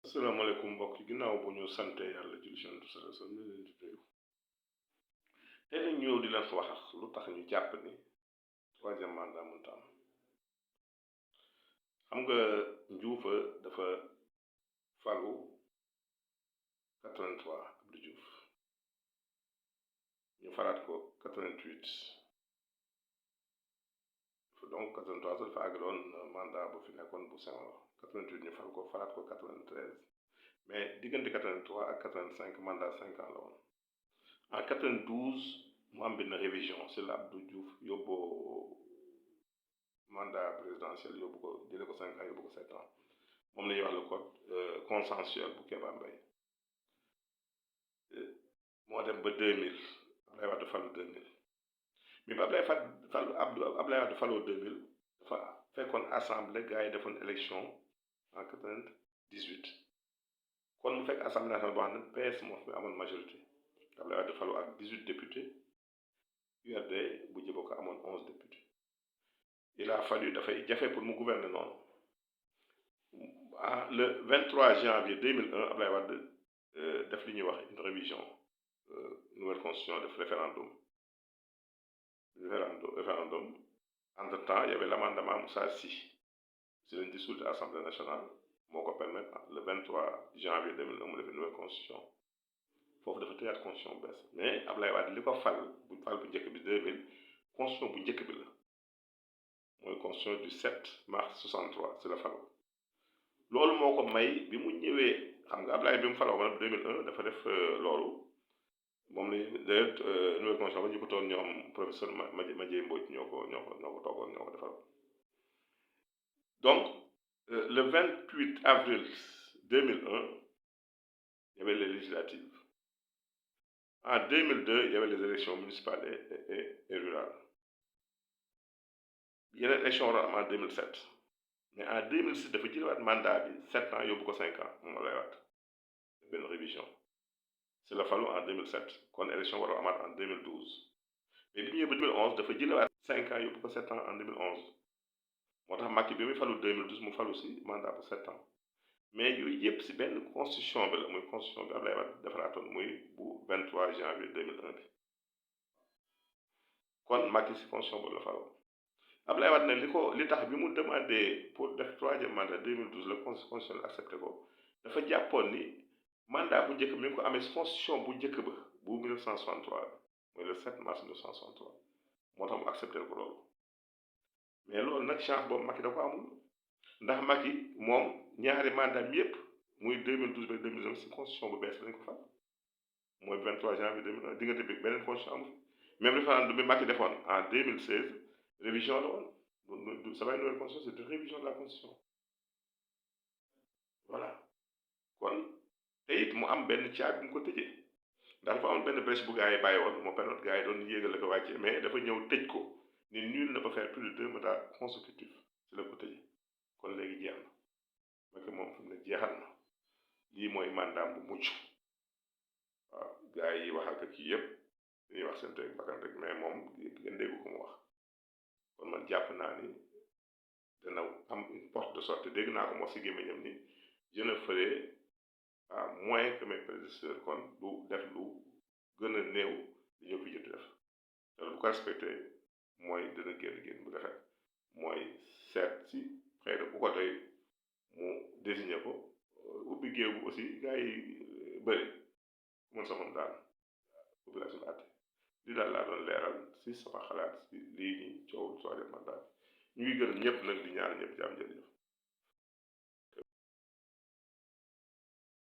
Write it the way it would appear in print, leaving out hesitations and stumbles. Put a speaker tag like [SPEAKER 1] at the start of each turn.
[SPEAKER 1] asalaamaaleykum mbokk yi ginnaaw bu ñu sante yàlla julli ci Yonent bi sallallahu alayhi wa sallam ñu leen di nuyu tey nag ñëw di leen wax lu tax ñu jàpp ni troisième mandat mënta am xam nga njuufa dafa falu 83 Abdou Diouf ñu falaat ko 88 donc 83 dafa àggaloon mandat bu fi nekkoon bu Senghor 88 ñu fal ko falaat ko 93 mais diggante 83 ak 85 mandat 5 ans la woon en 92 mu am benn révision si la Abdou Diouf yóbboo mandat présidentiel yóbbu ko jëlee ko 5 ans yóbbu ko 7 ans moom la ñuy wax le code consensuel bu Kéba Mbaye moo dem ba 2000 Abdoulaye Wade falu 2000 mais ba Abdoulaye Wade faloo 2000 dafa fekkoon assemblée gars yi defoon élection en 98 kon mu fekk assemblée nationale boo xam ne PS moo fi amoon majorité Abdoulaye Wade falu ak 18 députés URD bu jëboo ko amoon 11 députés il a fallu dafay jafe pour mu gouverner noonu le 23 janvier 2001 Abdoulaye Wade def li ñuy wax une révision nouvelle constitution def référendum entre temps il y avait l'amendement Moussa Sy si lañ dissoudre l'Assemblée nationale moo ko permettre le 23 janvier 2001 mu def une nouvelle constitution foofu dafa tëyaat constitution bu bees mais Abdoulaye Wade li ko fal bu njëkk bi 2000 constitution bu njëkk bi la mooy constitution du 7 mars 63 si la fal loolu moo ko may bi mu ñëwee xam nga Abdoulaye bi mu faloo ba 2001 dafa def loolu moom la d'ailleurs nouvelle constitution ba ñu ko toon ñoom professeur Madiaye Mbodj ñoo ko toogoon ñoo ko defal donc le 28 avril 2001 il y avait les législatives en 2002 il y avait les élections municipales et rurales yeneen élection waroon am en 2007 mais en 2006 dafa jëliwaat mandat bi 7 ans yóbbu ko 5 ans moom lay waat benn révision c'est la falu en 2007 kon élection waroo amaat en 2012 mais bi ñëwee ba 2011 dafa jëliwaat 5 ans yóbbu ko 7 ans en 2011 moo tax Macky bi muy falu 2012 mu falu si mandat bu 7 ans mais yooyu yëpp si benn constitution bi la muy constitution bi Abdoulaye Wade defaraatoon muy bu 23 janvier 2001 bi kon Macky si constitution boobu la falu Abdoulaye Wade ne li tax bi mu demandé pour def troisième mandat 2012 le conseil constitutionnel accepté ko dafa jàppoon ni mandat bu njëkk mi ngi ko amee si constitution bu njëkk ba bu 1963 mooy le 7 mars 1963 moo tax mu accepté ko loolu mais loolu nag chance boobu Macky da ko amul ndax Macky moom ñaari mandat mi yëpp muy 2012 ba 2019 si constitution bu bees lañ ko fal mooy 23 janvier 2001 diggante bi beneen constitution amul même référendum bi Macky defoon en 2016 révision la woon c'est pas une nouvelle constitution c'est une révision de la constitution voilà kon te it mu am benn caabi bu mu ko tëjee ndax dafa am benn brèche bu gars yi bàyyi woon moo permettre gars yi doon yéegal la ko wàccee mais dafa ñëw tëj ko ni nul ne peut faire plus de 2 mandats consécutifs si la ko tëjee kon léegi jeex na parce que moom fi mu ne jeexal na lii mooy mandat bu mucc waaw gars yi waxal ko kii yëpp dañuy wax seen teg bakkan rek mais moom ngeen déggu ko mu wax kon man jàpp naa ni dana am une porte de sortie dégg naa ko moo si gémmiñam ni je ne ferai à moins que mes prédécesseurs kon du def lu gën a néew li ñoo fi jot def te bu ko respecté mooy dana génn bu defee mooy seet si xëy na bu ko doy mu désigné ko ubbi géew bu aussi gars yi bëri ku mën sa mën daal population àtte li daal laa doon leeral si sama xalaat si lii nii coow troisième mandat ñu ngi gërëm ñëpp nag di ñaan ñëpp jàmm jërëjëf